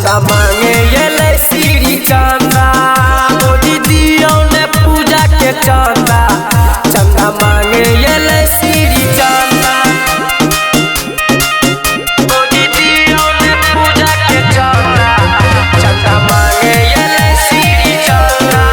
चंदा मांगे ये श्री चंदा मोदी दियो ने पूजा के चंदा। चंदा मांगे ये श्री चंदा मोदी दियो ने पूजा के चंदा। चंदा मांगे ये श्री चंदा।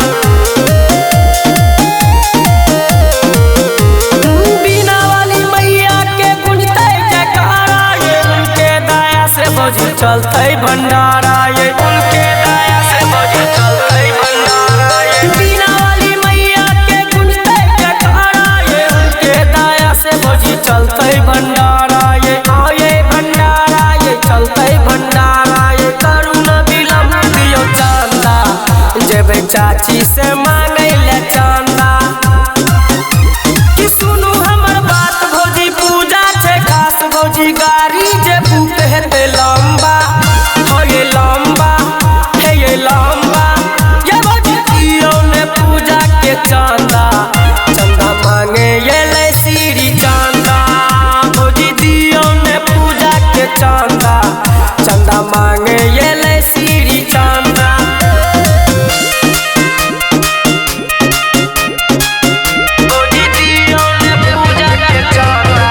बीना वाली मैया के गुंजते जयकारा ये उनके दया से भौजी चलते भंडारा ये उनके दया से भौजी चलते भंडारा ये। बीना वाली मैया के गुंजते जयकारा ये उनके दया से भौजी चलते भंडारा ये। आये भंडारा ये चलते भंडारा ये। करुण विलम्ब दियो चंदा जेबे चाची से मांगे ले चंदा। कि सुनु हमर बात भौजी पूजा छे खास भौजी गाड़ी जे बुक हेते लंबा हो ये लंबा है ये लंबा। ये भौजी दियो ने पूजा के चंदा। चंदा मांगे ये श्री चंदा भौजी दियो ने पूजा के चंदा। चंदा मांगे ये श्री चंदा। भौजी दियो ने पूजा के चंदा।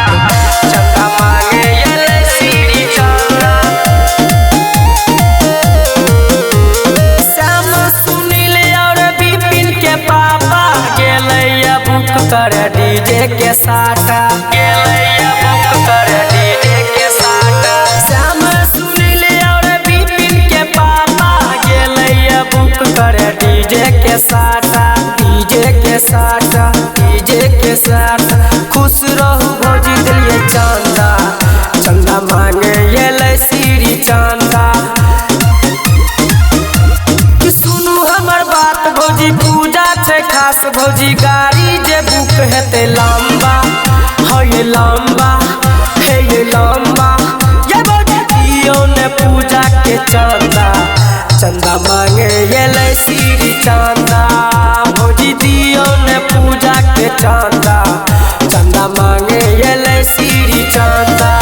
चंदा मांगे ये श्री चंदा। श्याम सुनील और विपिन के पापा गेलैया बुक कर डीजे के साटा। गेलैया बुक कर डीजे के साटा। श्याम सुनील और विपिन के पापा गेलैया बुक कर डीजे के साटा। डीजे के साटा डीजे के साटा। खुश रहू भौजी दिलिए चंदा। चंदा मांगे ये श्री चंदा। कि सुनु हमर बात भौजी पूजा छे खास भौजी गाड़ी जे बुक हेते लंबा हो ये लंबा है ये लंबा। ये भौजी दियो ने पूजा के चंदा। चंदा मांगे ये श्री चंदा भौजी दियो ने पूजा के चंदा। चंदा मांगे ये श्री चंदा।